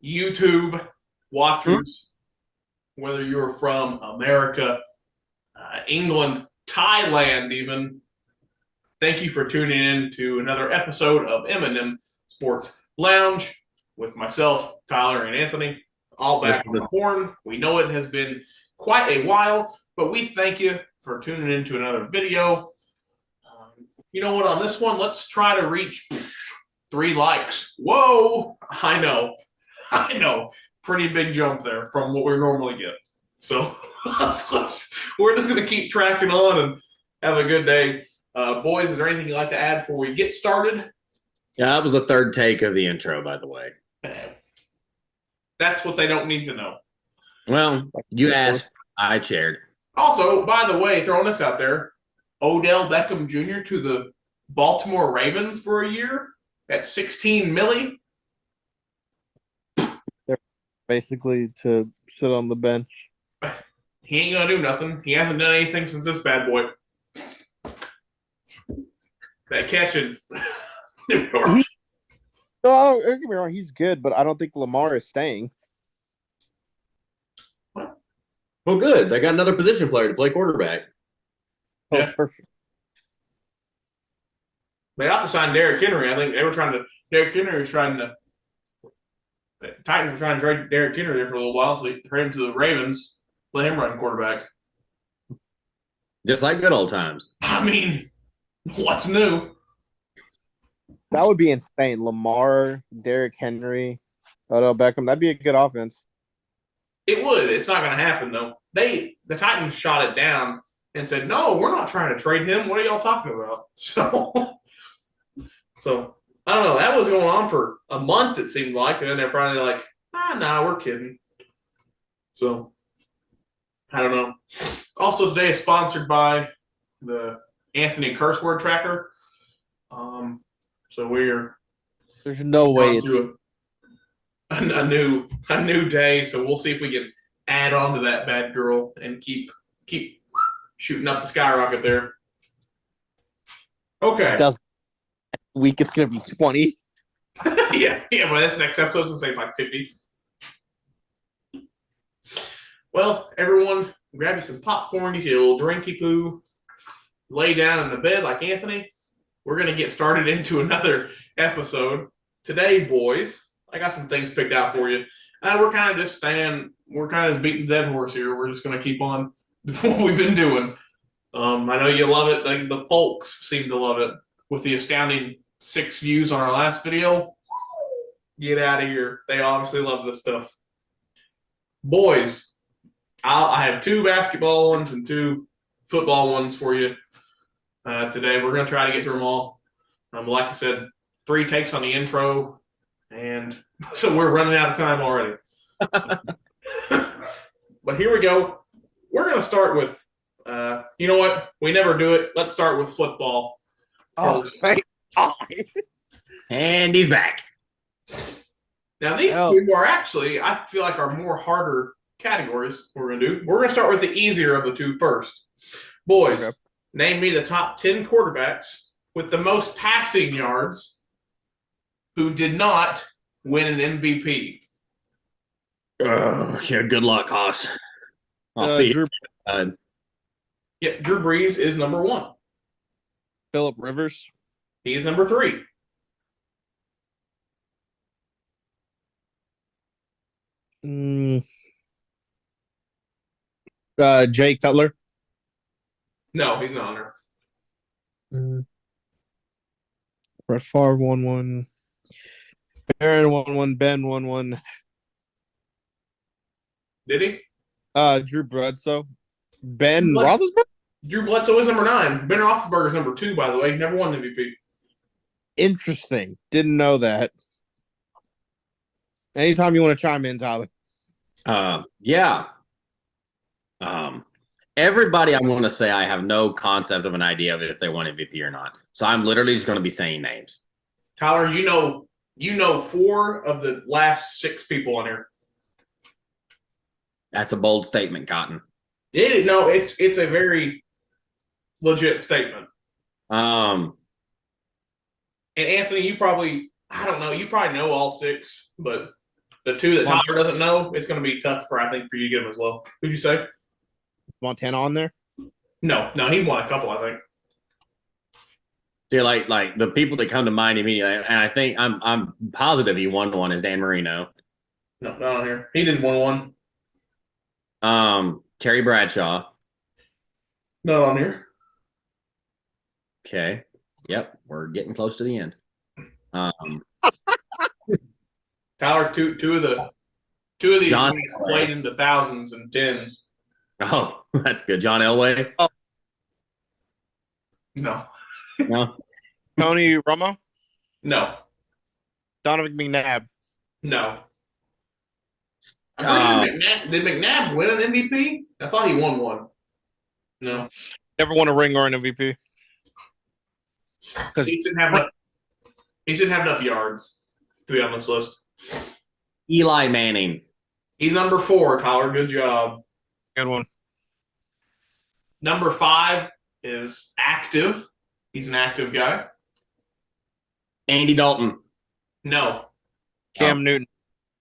YouTube watchers, whether you're from America, England, Thailand, even. Thank you for tuning in to another episode of M&M Sports Lounge with myself, Tyler, and Anthony, all back on the horn. We know it has been quite a while, but we thank you for tuning in to another video. You know what? On this one, let's try to reach 3 likes. Whoa! I know. Pretty big jump there from what we normally get. So we're just going to keep tracking on and have a good day. Boys, is there anything you'd like to add before we get started? Yeah, that was the third take of the intro, by the way. That's what they don't need to know. Well, you asked, I chaired. Also, by the way, throwing this out there, Odell Beckham Jr. to the Baltimore Ravens for a year at $16 million. Basically to sit on the bench. He ain't gonna do nothing. He hasn't done anything since this bad boy. That catching. No, don't get me wrong, he's good, but I don't think Lamar is staying. Well, good. They got another position player to play quarterback. Yeah. Oh, perfect. They ought to sign Derrick Henry. I think they were trying to. Derrick Henry was trying to. The Titans were trying to trade Derrick Henry there for a little while, so they traded him to the Ravens, let him run quarterback. Just like good old times. I mean, what's new? That would be insane. Lamar, Derrick Henry, Odell Beckham. That'd be a good offense. It would. It's not going to happen, though. The Titans shot it down and said, no, we're not trying to trade him. What are y'all talking about? So I don't know. That was going on for a month, it seemed like. And then they're finally like, nah, we're kidding. So I don't know. Also, today is sponsored by the Anthony Curse Word Tracker. So There's no way it's a new day. So we'll see if we can add on to that bad girl and keep shooting up the skyrocket there. Okay. week. It's gonna be 20. yeah. But this next episode's gonna say like 50. Well, everyone, grab you some popcorn, get you a little drinky poo, lay down in the bed like Anthony. We're going to get started into another episode. Today, boys, I got some things picked out for you. We're kind of beating the dead horse here. We're just going to keep on what we've been doing. I know you love it. The folks seem to love it. With the astounding 6 views on our last video, get out of here. They obviously love this stuff. Boys, I have 2 basketball ones and 2 football ones for you today. We're going to try to get through them all. Like I said, 3 takes on the intro, and so we're running out of time already. But here we go. We're going to start with, you know what? We never do it. Let's start with football. Oh, thank God. And he's back. Now, these 2 are actually, I feel like, are more harder categories we're going to do. We're going to start with the easier of the 2 first. Boys, okay. Name me the top 10 quarterbacks with the most passing yards who did not win an MVP. Yeah, good luck, Haas. I'll see Drew. Drew Brees is number 1. Phillip Rivers. He is number 3. Jay Cutler. No, he's not on there. Brett Favre 1-1. Aaron 1-1. Ben 1-1. Did he? Drew Bledsoe. Ben Roethlisberger. Drew Bledsoe is number 9. Ben Roethlisberger is number 2, by the way. He never won an MVP. Interesting. Didn't know that. Anytime you want to chime in, Tyler. Yeah. Everybody, I want to say I have no concept of an idea of if they won MVP or not. So I'm literally just going to be saying names. Tyler, you know 4 of the last 6 people on here. That's a bold statement, Cotton. It's a very legit statement. And Anthony, you probably know all 6, but The two that Tyler doesn't know, it's going to be tough for you to get them as well. Who'd you say? Montana on there? No, he won a couple, I think. See, like the people that come to mind immediately, and I think I'm positive he won one is Dan Marino. No, not on here. He did win one. Terry Bradshaw. Not on here. Okay. Yep, we're getting close to the end. Tyler, two of these John guys played into thousands and tens. Oh, that's good. John Elway. No. No. Tony Romo? No. Donovan McNabb? No. Did McNabb win an MVP? I thought he won one. No. Never won a ring or an MVP. Because he didn't have enough yards to be on this list. Eli Manning. He's number 4, Tyler. Good job. Good one. Number 5 is active. He's an active guy. Andy Dalton. No. Cam Newton.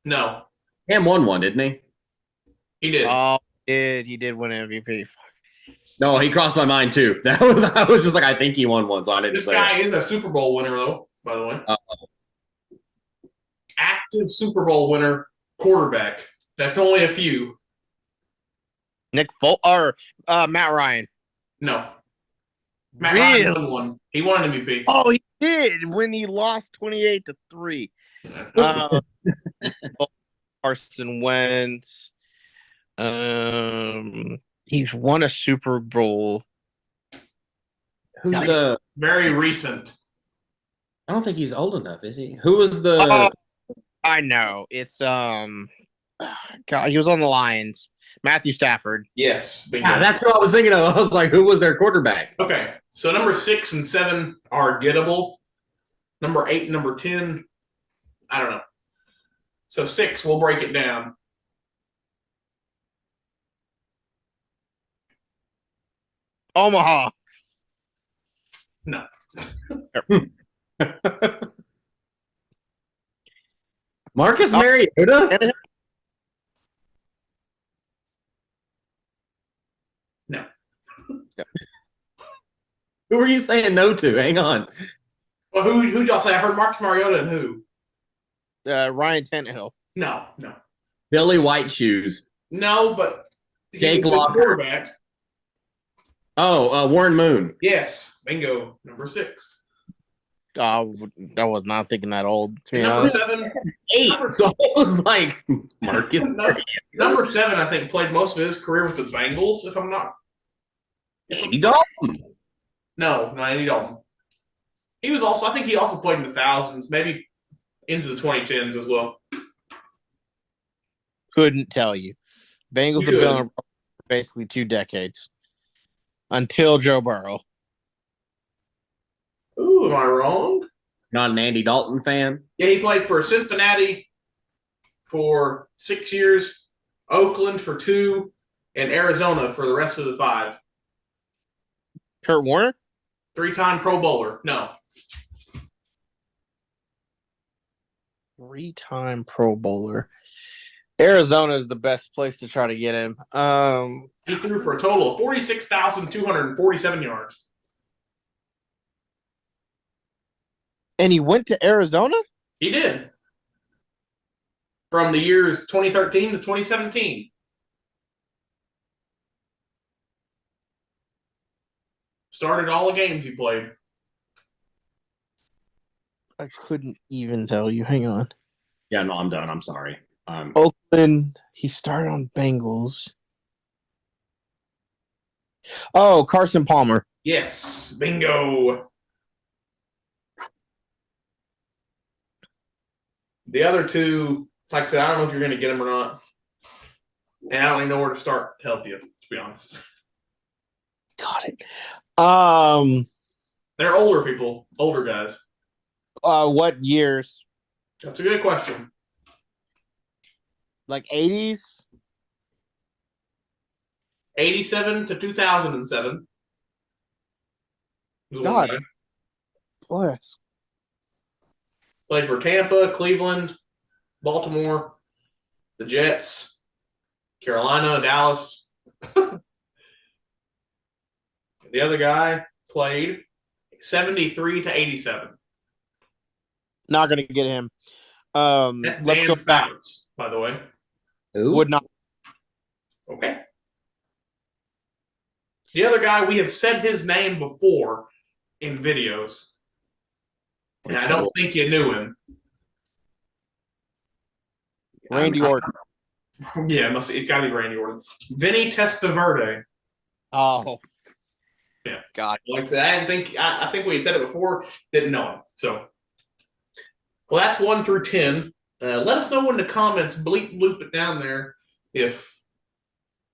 No. Cam won one, didn't he? He did. Oh, he did win MVP. No, he crossed my mind too. I was just like, I think he won one, so I didn't This say guy it. is a Super Bowl winner, though, by the way. Uh-oh. Active Super Bowl winner quarterback. That's only a few. Matt Ryan. No. Matt Really? Ryan won one. He won an MVP. Oh, he did when he lost 28-3. Carson Wentz. He's won a Super Bowl. Who's Yeah, the? Very recent. I don't think he's old enough, is he? Who was the? I know. It's God, he was on the Lions. Matthew Stafford. Yes. Bingo. Yeah, that's what I was thinking of. I was like, who was their quarterback? Okay. So number 6 and 7 are gettable. Number 8 and number 10, I don't know. So 6, we'll break it down. Omaha. No. Marcus Mariota? No. Who were you saying no to? Hang on. Well, who'd y'all say? I heard Marcus Mariota and who? Ryan Tannehill. No. Billy White Shoes. No, but Jake was his Locker. quarterback. Oh, Warren Moon. Yes. Bingo. Number 6. I was not thinking that old. To be Number honest. 7. 8. So I was like, Marcus. Number 7, I think, played most of his career with the Bengals, if I'm not. Andy Dalton. No, not Andy Dalton. I think he also played in the thousands, maybe into the 2010s as well. Couldn't tell you. Bengals have been on for basically 2 decades. Until Joe Burrow. Ooh, am I wrong? Not an Andy Dalton fan. Yeah, he played for Cincinnati for 6 years, Oakland for 2, and Arizona for the rest of the 5. Kurt Warner? 3-time Pro Bowler. No. 3-time Pro Bowler. Arizona is the best place to try to get him. He threw for a total of 46,247 yards. And he went to Arizona? He did. From the years 2013 to 2017. Started all the games he played. I couldn't even tell you. Hang on. Yeah, no, I'm done. I'm sorry. Oakland. He started on Bengals. Oh, Carson Palmer. Yes. Bingo. The other two, like I said, I don't know if you're going to get them or not. And I don't even know where to start to help you, to be honest. Got it. They're older people, older guys. What years? That's a good question. Like 80s? 87 to 2007. God. Bless. Played for Tampa, Cleveland, Baltimore, the Jets, Carolina, Dallas. The other guy played 73 to 87. Not gonna get him. That's Let's Dan go back. Fouts, by the way. Who? Would not. Okay. The other guy, we have said his name before in videos, and I don't think you knew him. Randy Orton. Yeah, it's got to be Randy Orton. Vinny Testaverde. Oh. Yeah. God. Like I said, I think we had said it before, didn't know him. So, well, that's 1 through 10. Let us know in the comments, bleep bloop it down there if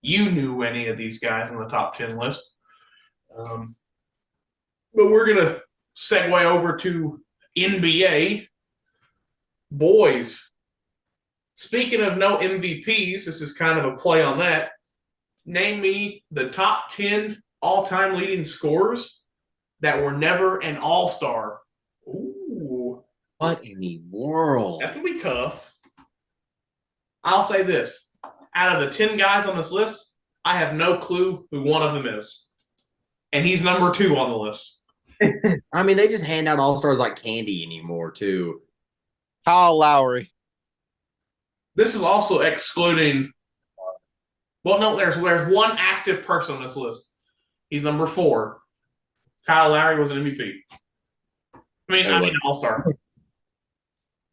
you knew any of these guys on the top 10 list. But we're going to segue over to NBA. Boys, speaking of no MVPs, this is kind of a play on that. Name me the top 10 all-time leading scorers that were never an all-star. Ooh. What in the world? That's going to be tough. I'll say this. Out of the 10 guys on this list, I have no clue who one of them is. And he's number 2 on the list. I mean, they just hand out all stars like candy anymore, too. Kyle Lowry. This is also excluding. Well, no, there's one active person on this list. He's number 4. Kyle Lowry was an MVP. I mean, an all-star.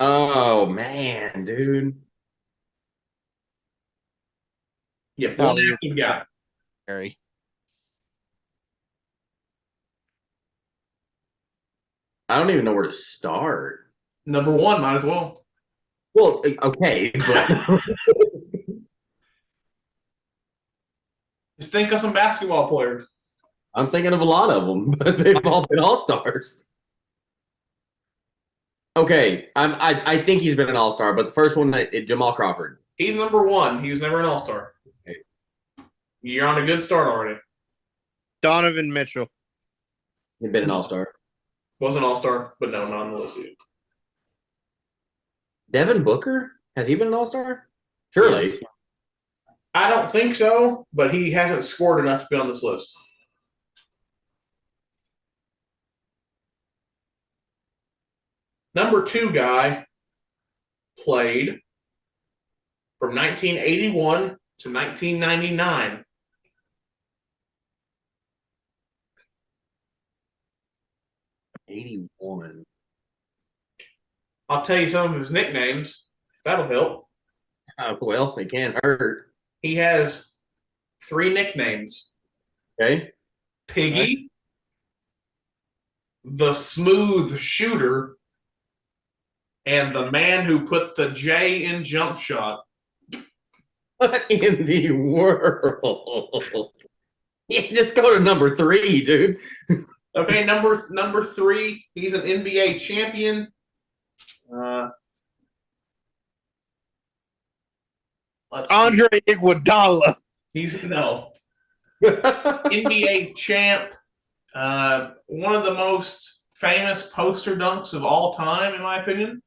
Oh, man, dude. Yeah, one active guy. Harry. I don't even know where to start. Number 1, might as well. Well, okay, but Just think of some basketball players. I'm thinking of a lot of them, but they've all been all-stars. Okay, I think he's been an all-star, but the first one, Jamal Crawford. He's number 1. He was never an all-star. Okay. You're on a good start already. Donovan Mitchell. He's been an all-star. Was an all-star, but no, not on the list yet. Devin Booker? Has he been an all-star? Surely. Yes. I don't think so, but he hasn't scored enough to be on this list. Number 2 guy played from 1981 to 1999. '81. I'll tell you some of his nicknames. If that'll help. Well, it can't hurt. He has 3 nicknames. Okay. Piggy, the smooth shooter, and the man who put the J in jump shot. What in the world? Yeah, just go to number 3, dude. Okay, number 3, he's an NBA champion. Let's see. Andre Iguodala. He's NBA champ. One of the most famous poster dunks of all time, in my opinion.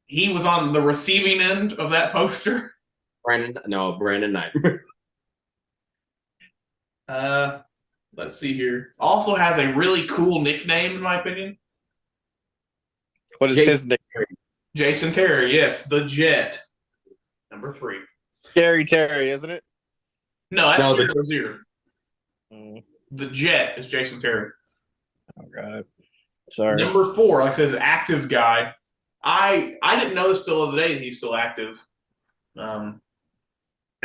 He was on the receiving end of that poster. Brandon Knight. Let's see here. Also has a really cool nickname, in my opinion. What is his name? Jason Terry, yes, the Jet. Number 3. Gary Terry, isn't it? No, that's No, Terry Rozier. The Jet is Jason Terry. Oh God. Sorry. Number 4, like I said, is active guy. I didn't know this till the other day that he's still active. I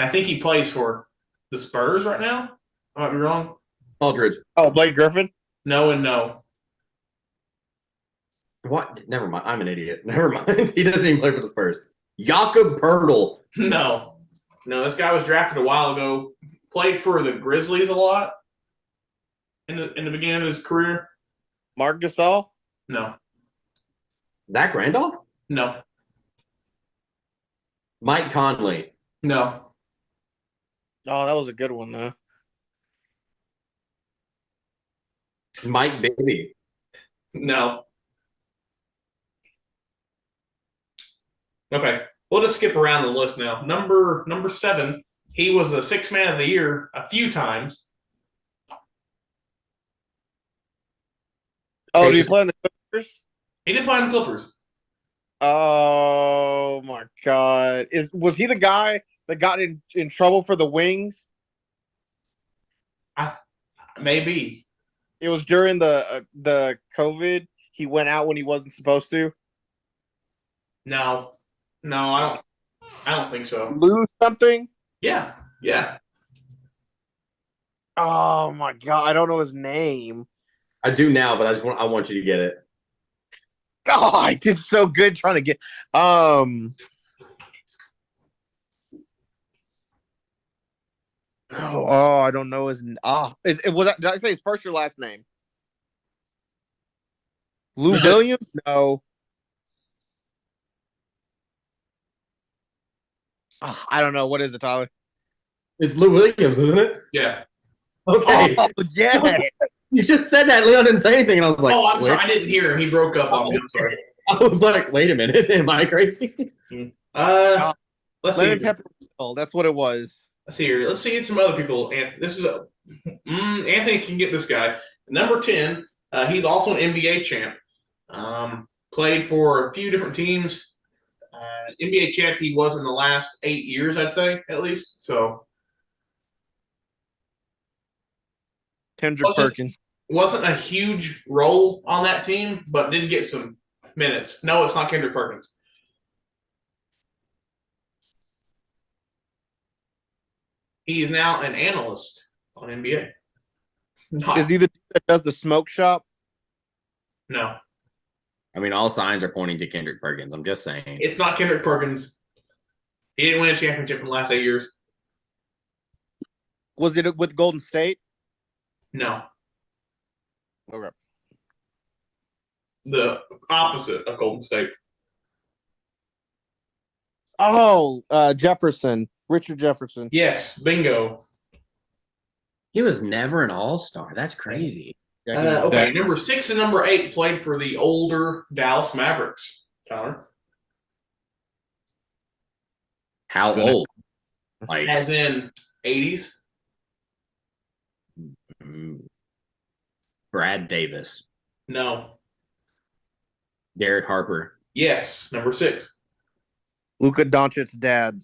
think he plays for the Spurs right now. I might be wrong. Aldridge. Oh, Blake Griffin. No and no. What? Never mind. I'm an idiot. Never mind. He doesn't even play for the Spurs. Jakob Pertl. No. This guy was drafted a while ago. Played for the Grizzlies a lot in the beginning of his career. Mark Gasol. No. Zach Randolph? No. Mike Conley. No. Oh, that was a good one though. Mike Bibby. No. Okay, we'll just skip around the list now. Number 7, he was the sixth man of the year a few times. Oh, did he play on the Clippers? He did play on the Clippers. Oh my God! Was he the guy that got in trouble for the wings? Maybe. It was during the COVID. He went out when he wasn't supposed to. No, I don't think so. Lose something? Yeah. Oh my God! I don't know his name. I do now, but I want you to get it. Oh, I did so good trying to get. Oh, I don't know his. Was that? Did I say his first or last name? Lou Williams? No. I don't know. What is it, Tyler? It's Lou Williams, isn't it? Yeah. Okay. Oh, yeah. You just said that. Leon didn't say anything, and I was like, Oh, I'm wait. sorry. I didn't hear him. He broke up on me. I'm sorry. I was like, wait a minute. Am I crazy? Let's see. Lemon pepper. That's what it was. Let's see here. Let's see some other people. Anthony can get this guy. Number 10. He's also an NBA champ. Played for a few different teams. NBA champ. He was in the last 8 years, I'd say, at least. So Kendrick Perkins. wasn't a huge role on that team, but did get some minutes. No, it's not Kendrick Perkins. He is now an analyst on NBA. Is he the dude that does the smoke shop? No, I mean, all signs are pointing to Kendrick Perkins. I'm just saying. it's not Kendrick Perkins. He didn't win a championship in the last 8 years. Was it with Golden State? No, Okay. the opposite of Golden State. Oh, Jefferson. Richard Jefferson. Yes, bingo. He was never an all-star. That's crazy. Yeah, Okay, number 6 and number 8 played for the older Dallas Mavericks. Tyler, How old? Like, as in 80s. Brad Davis, No. Derek Harper. Yes, number 6. Luka Doncic's dad.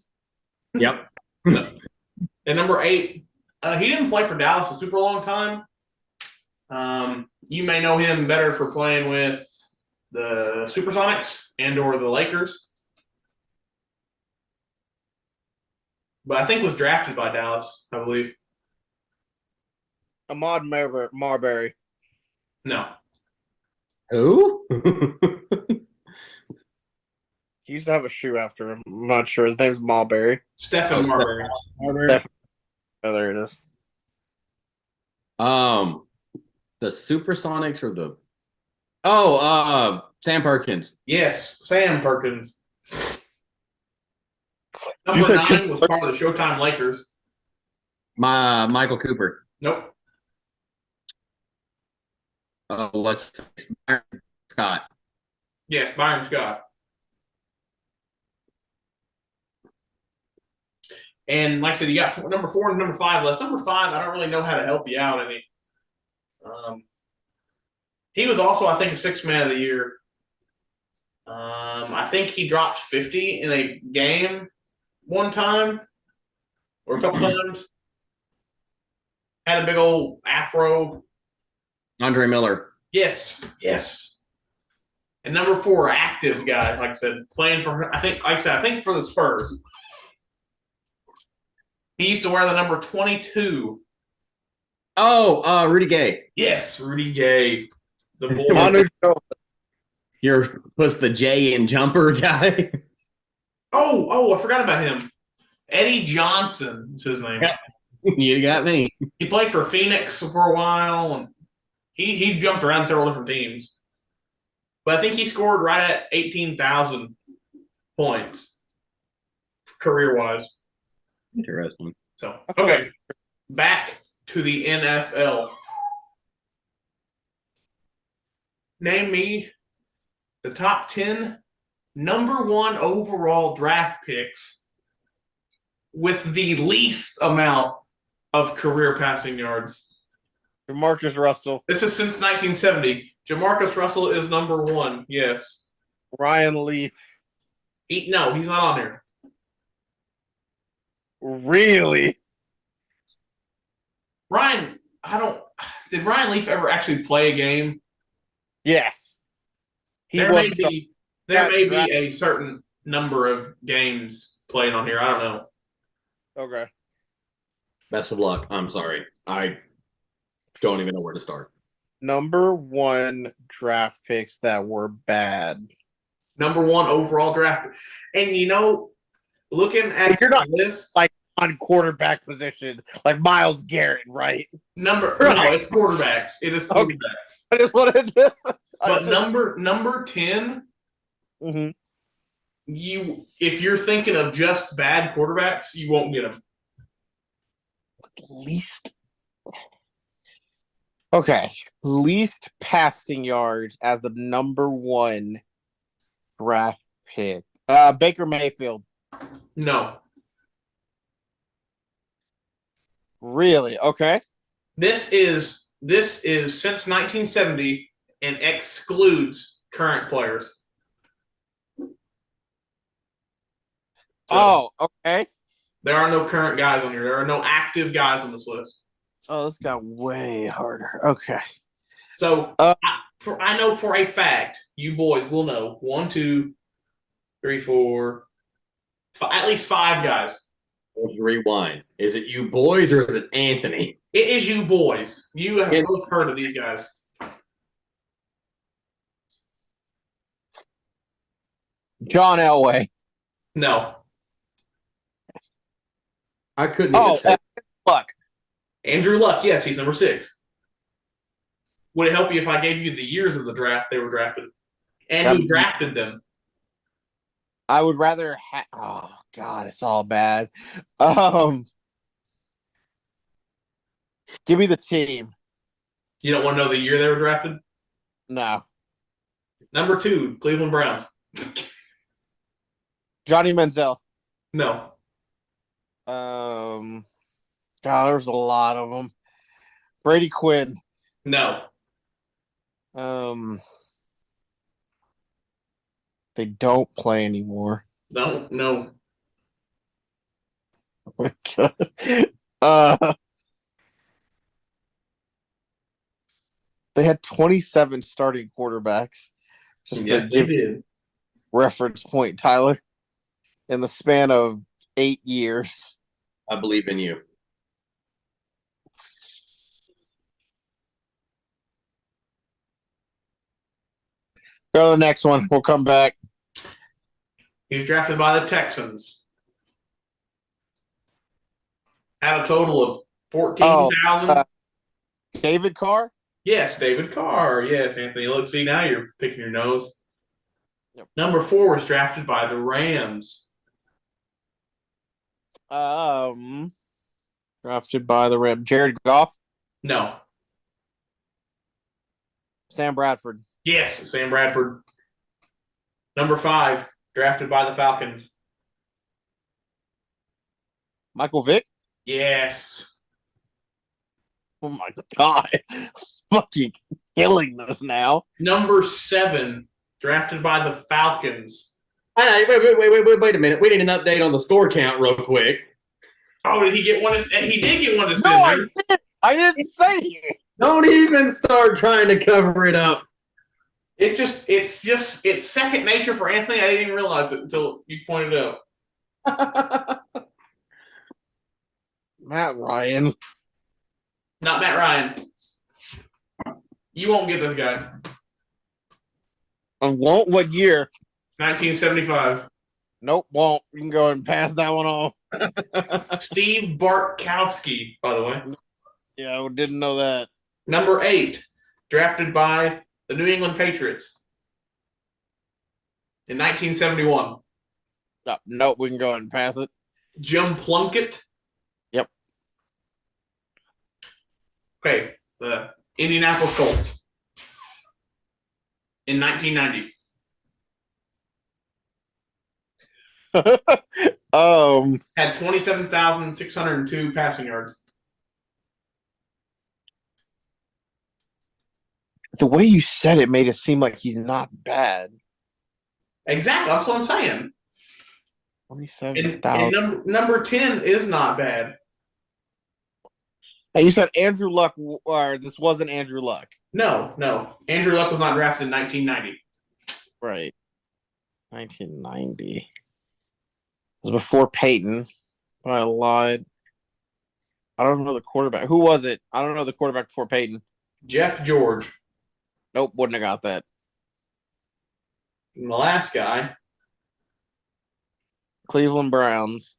Yep. And number 8, he didn't play for Dallas a super long time. You may know him better for playing with the Supersonics and or the Lakers. But I think was drafted by Dallas, I believe. Ahmad Marbury. No. Who? He used to have a shoe after him. I'm not sure. His name's Marbury. Stephen Marbury. Oh, there it is. The Supersonics or the Sam Perkins. Yes, Sam Perkins. You Number said 9 was part of the Showtime Lakers. Michael Cooper. Nope. What's Scott? Yes, Byron Scott. And like I said, you got number 4 and number 5 left. Number 5, I don't really know how to help you out any. He was also, I think, a 6th man of the year. I think he dropped 50 in a game one time or a couple times. Had a big old afro. Andre Miller. Yes. And number 4, active guy, like I said, playing for, I think for the Spurs. He used to wear the number 22. Oh, Rudy Gay. Yes, Rudy Gay. The boy. You're puts the J in jumper guy. Oh, I forgot about him. Eddie Johnson is his name. Yeah. You got me. He played for Phoenix for a while, and he jumped around several different teams. But I think he scored right at 18,000 points career-wise. Interesting. So, okay, back to the NFL. Name me the top 10 number one overall draft picks with the least amount of career passing yards. Marcus Russell, This is since 1970. Jamarcus Russell is number one. Yes. Ryan Leaf. No, he's not on there. Really? Ryan, did Ryan Leaf ever actually play a game? Yes. There may be a certain number of games played on here. I don't know. Okay. Best of luck. I'm sorry. I don't even know where to start. Number one draft picks that were bad. Number one overall draft. And looking at You're not- this On quarterback position, like Myles Garrett, right? no, it's quarterbacks. It is Okay. quarterbacks. I just wanted to. But number 10, Mhm. if you're thinking of just bad quarterbacks, you won't get them. Least. Okay. Least passing yards as the number one draft pick. Baker Mayfield. No. Really? Okay. This is since 1970 and excludes current players. So, Oh, okay. there are no current guys on here. There are no active guys on this list. Oh, this got way harder. Okay. So I know for a fact you boys will know 1, 2, 3, 4, at least 5 guys. Let's rewind. Is it you boys or is it Anthony? It is you boys. You have both heard of these guys. John Elway. No. I couldn't Oh, even tell. Luck. Andrew Luck, yes, he's number 6. Would it help you if I gave you the years of the draft they were drafted and who drafted them? I would rather have. Oh God, it's all bad. Give me the team. You don't want to know the year they were drafted? No, Number 2, Cleveland Browns. Johnny Manziel. No. God, there's a lot of them. Brady Quinn. No. They don't play anymore. No. They had 27 starting quarterbacks. Just Yes, to they give did. reference point, Tyler, in the span of 8 years. I believe in you. Go to the next one. We'll come back. He was drafted by the Texans. Had a total of 14,000. David Carr? Yes, David Carr. Yes, Anthony. Look, see, now you're picking your nose. Yep. Number 4 was drafted by the Rams. Drafted by the Rams. Jared Goff? No. Sam Bradford. Yes, Sam Bradford. Number 5, drafted by the Falcons. Michael Vick? Yes. Oh my God. Fucking killing this now. Number 7, drafted by the Falcons. Wait a minute. We need an update on the score count real quick. Oh, did he get one? He did get one to send. No, I didn't. I didn't say it. Don't even start trying to cover it up. It's second nature for Anthony. I didn't even realize it until you pointed it out. Matt Ryan. Not Matt Ryan. You won't get this guy. Won't? What year? 1975. Nope, won't. You can go and pass that one off. Steve Bartkowski, by the way. Yeah, I didn't know that. Number 8, drafted by the New England Patriots in 1971. Nope, we can go ahead and pass it. Jim Plunkett. Yep. Okay, the Indianapolis Colts in 1990. Had 27,602 passing yards. The way you said it made it seem like he's not bad. Exactly. That's what I'm saying. 27,000. And number 10 is not bad. And you said Andrew Luck, or this wasn't Andrew Luck. No. Andrew Luck was not drafted in 1990. Right. 1990. It was before Peyton. I lied. I don't know the quarterback. Who was it? I don't know the quarterback before Peyton. Jeff George. Nope, wouldn't have got that. And the last guy. Cleveland Browns.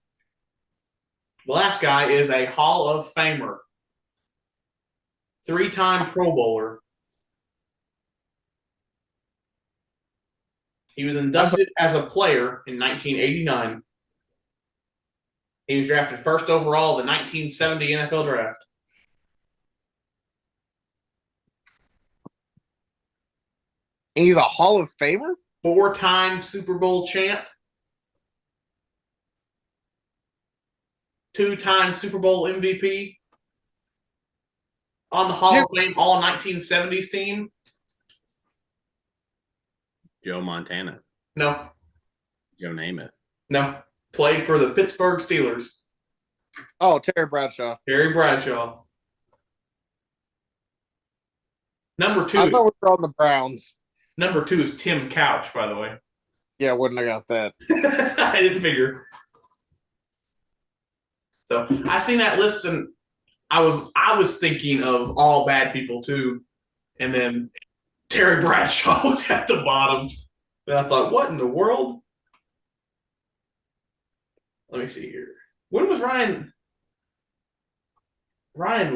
The last guy is a Hall of Famer. 3-time Pro Bowler. He was inducted as a player in 1989. He was drafted first overall in the 1970 NFL Draft. He's a Hall of Famer? 4-time Super Bowl champ. 2-time Super Bowl MVP. On the Hall of Fame All 1970s team. Joe Montana. No. Joe Namath. No. Played for the Pittsburgh Steelers. Oh, Terry Bradshaw. Terry Bradshaw. Number two. I thought we were on the Browns. Number 2 is Tim Couch, by the way. Yeah, wouldn't have got that. I didn't figure. So I seen that list and I was thinking of all bad people too. And then Terry Bradshaw was at the bottom. And I thought, what in the world? Let me see here. When was Ryan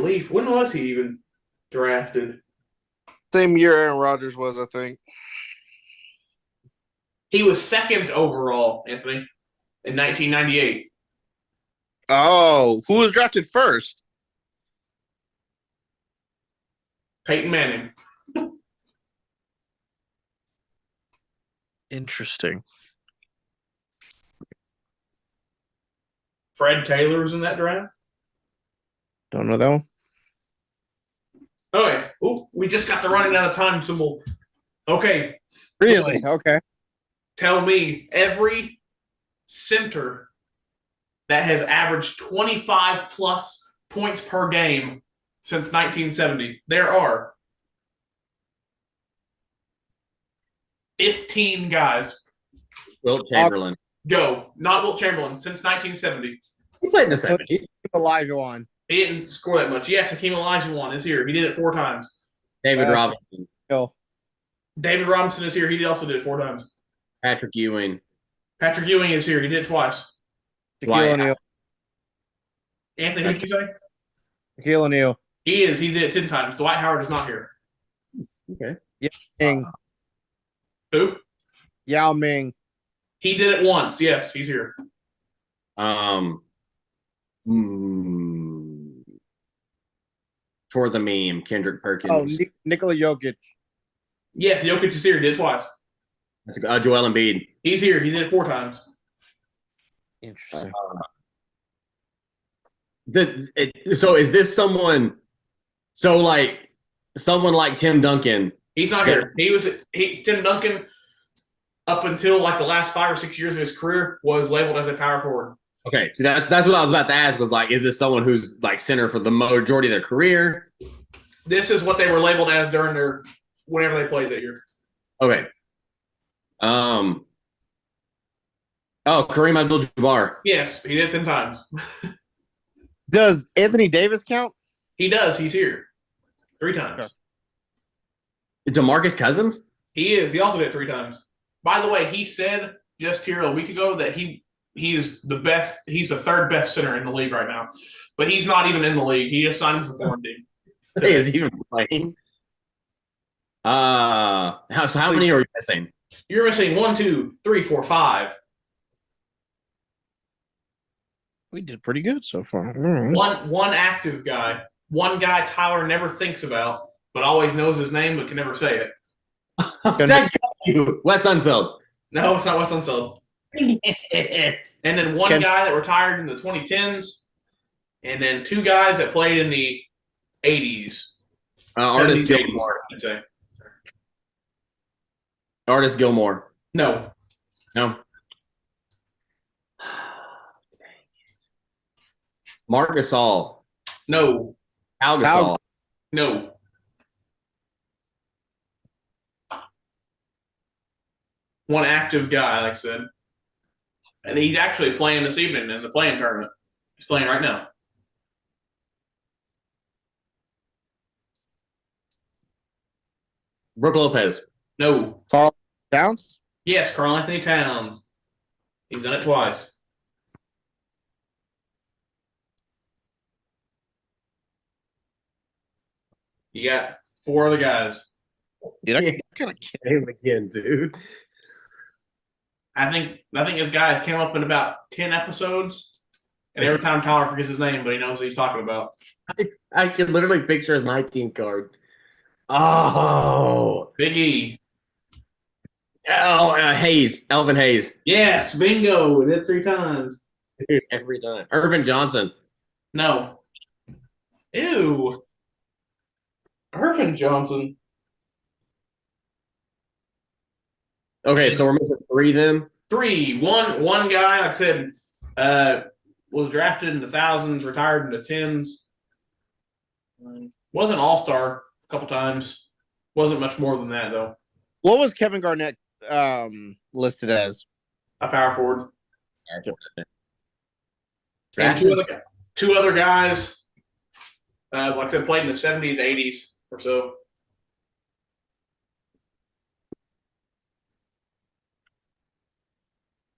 Leaf? When was he even drafted? Same year Aaron Rodgers was, I think. He was 2nd overall, Anthony, in 1998. Oh, who was drafted first? Peyton Manning. Interesting. Fred Taylor was in that draft. Don't know that one. Oh, yeah. Ooh, we just got the running out of time symbol. Okay. Really? Okay. Tell me every center that has averaged 25 plus points per game since 1970. There are 15 guys. Wilt Chamberlain. Go. Not Wilt Chamberlain. Since 1970. He played in the 70s. Elijah Wan. He didn't score that much. Yes, Hakeem Olajuwon is here. He did it 4 times. David Robinson. Phil. David Robinson is here. He also did it 4 times. Patrick Ewing. Patrick Ewing is here. He did it twice. Shaquille O'Neal. Anthony, who did you say? Shaquille O'Neal. He is. He did it 10 times. Dwight Howard is not here. Okay. Ming. Who? Yao Ming. He did it once. Yes, he's here. For the meme, Kendrick Perkins. Oh, Nikola Jokic. Yes, Jokic is here. He did it twice. Joel Embiid. He's here. He did it 4 times. Interesting. So is this someone? So like someone like Tim Duncan? He's not here. Tim Duncan, up until like the last 5 or 6 years of his career, was labeled as a power forward. Okay, so that's what I was about to ask. Was like, is this someone who's like center for the majority of their career? This is what they were labeled as during their whenever they played that year. Okay. Oh, Kareem Abdul-Jabbar. Yes, he did it 10 times. Does Anthony Davis count? He does. He's here 3 times. DeMarcus Cousins. He is. He also did it 3 times. By the way, he said just here a week ago that he's the best. He's the 3rd best center in the league right now, but he's not even in the league. He just signed with the foreign team. Is he even playing? So how many are you missing? You're missing 1, 2, 3, 4, 5. We did pretty good so far. Right. One active guy. One guy Tyler never thinks about, but always knows his name, but can never say it. Thank you, Wes Unseld. No, it's not Wes Unseld. And then one Ken- guy that retired in the 2010s, and then two guys that played in the 80s. Artist 70s, 80s, Gilmore. I'd say. Artist Gilmore. No. No. Mark Gasol. No. Al Gasol. No. One active guy, like I said. And he's actually playing this evening in the playing tournament. He's playing right now. Brooke Lopez. No. Downs? Yes, Karl Anthony Towns. He's done it twice. You got four other guys. Dude, I kind of Him again, dude. I think this guy has came up in about 10 episodes. And every time Tyler forgets his name, but he knows what he's talking about. I can literally picture his 19 card. Oh. Big E. Hayes. Elvin Hayes. Yes, bingo. Did 3 times. Every time. Irvin Johnson. No. Ew. Irvin Johnson. Okay, so we're missing 3 then. 3. One guy, like I said, was drafted in the thousands, retired in the tens. Was an all-star a couple times. Wasn't much more than that, though. What was Kevin Garnett listed as? A power forward. And Drafted. two other guys, like I said, played in the 70s, 80s or so.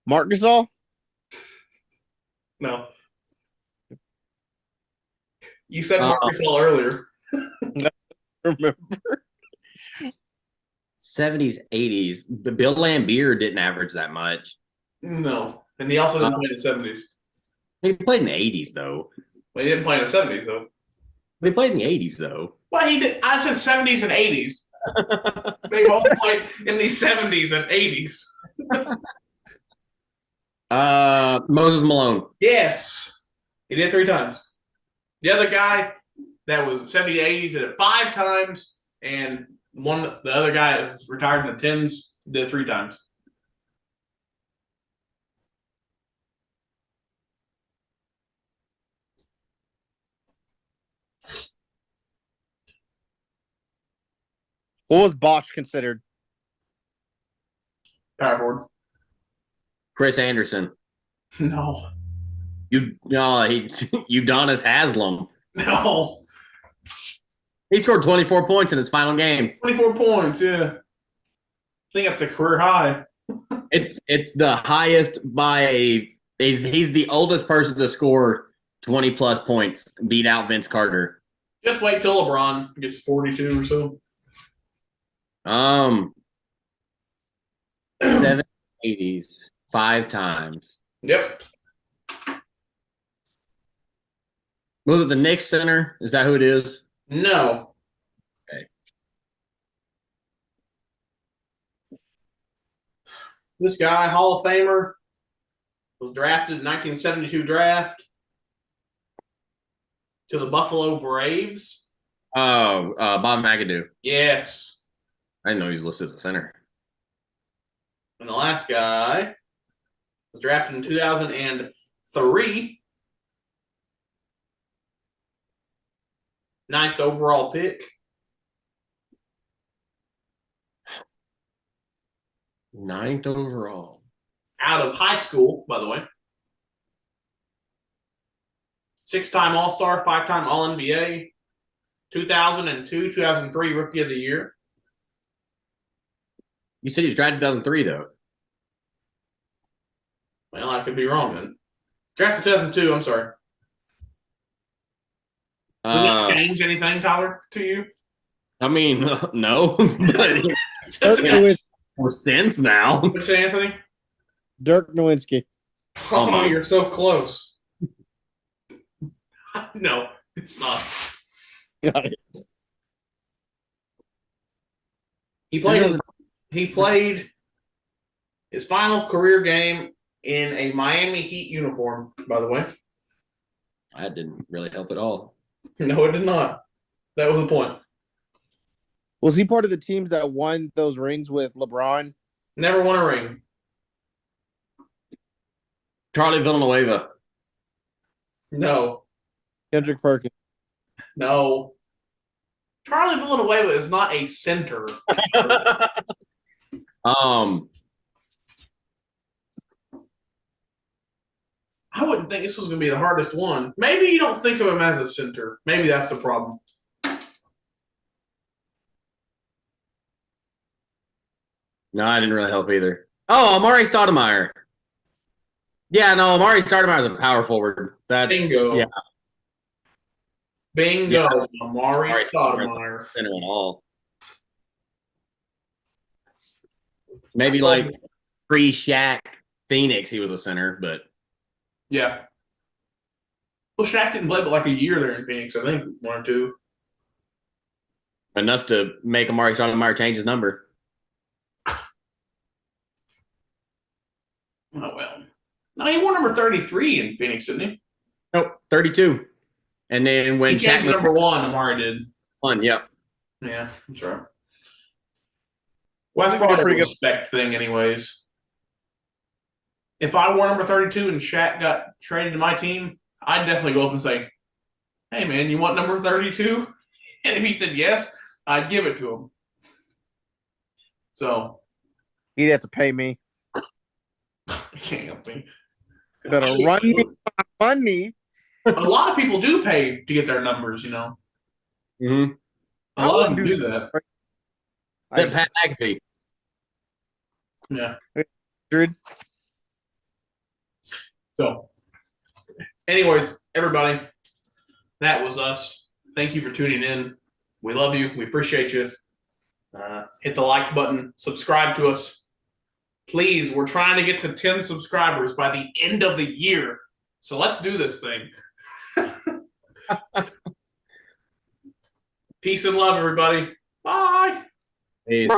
Mark Gasol? No. You said Mark Gasol earlier. Remember? 70s, 80s. But Bill Lambier didn't average that much. No. And he also didn't play in the 70s. He played in the 80s, though. Well, he didn't play in the 70s, though. He played in the 80s, though. Well, he did. I said 70s and 80s. They both played in the 70s and 80s. Moses Malone. Yes. He did 3 times. The other guy that was 70s, 80s did it 5 times, and the other guy that was retired in the 10s did it 3 times. What was Bosch considered? Power forward. Chris Anderson. No. Udonis Haslam. No. He scored 24 points in his final game. 24 points, yeah. I think that's a career high. It's the highest by he's the oldest person to score 20 plus points, beat out Vince Carter. Just wait till LeBron gets 42 or so. 780s, 5 times. Yep. Was it the Knicks center? Is that who it is? No. Okay. This guy, Hall of Famer, was drafted in 1972 draft to the Buffalo Braves. Oh, Bob McAdoo. Yes. I didn't know he was listed as a center. And the last guy was drafted in 2003. 9th overall pick. 9th overall. Out of high school, by the way. 6-time All-Star, 5-time All-NBA. 2002, 2003 Rookie of the Year. You said he was drafted in 2003, though. Well, I could be wrong then. Drafted 2002, I'm sorry. Does that change anything, Tyler, to you? I mean, no, but Dirk Nowitzki. more sense now. What's it, Anthony? Dirk Nowitzki. Oh, my. you're so close. No, it's not. Got it. He played his final career game in a Miami Heat uniform, by the way. That didn't really help at all. No, it did not. That was the point. Was he part of the teams that won those rings with LeBron? Never won a ring. Charlie Villanueva. No. Kendrick Perkins. No. Charlie Villanueva is not a center. I wouldn't think this was going to be the hardest one. Maybe you don't think of him as a center. Maybe that's the problem. No, I didn't really help either. Oh, Amari Stoudemire. Yeah, no, Amari Stoudemire is a power forward. That's Bingo. Yeah, Bingo. Yeah. Amari Amari Stoudemire. center and all. Maybe like pre-Shaq Phoenix, he was a center, but Yeah. Well, Shaq didn't play but like a year there in Phoenix, I think, 1 or 2. enough to make Amari Stoudemire change his number. Oh, well. No, he wore number 33 in Phoenix, didn't he? Nope, 32. And then when He changed Shaq number 1, Amari did. won, yep. Yeah, that's right. Well, I think Probably it's a pretty good. respect thing, anyways. If I wore number 32 and Shaq got traded to my team, I'd definitely go up and say, "Hey, man, you want number 32?" And if he said yes, I'd give it to him. So, He'd have to pay me. you can't help me. You better run me my money. A lot of people do pay to get their numbers, you know. Mm-hmm. A lot of them do that. Pat McAfee. Yeah. 100. So, anyways, everybody, that was us. Thank you for tuning in. We love you. We appreciate you. Hit the like button. Subscribe to us. Please, we're trying to get to 10 subscribers by the end of the year. So let's do this thing. Peace and love, everybody. Bye. Peace.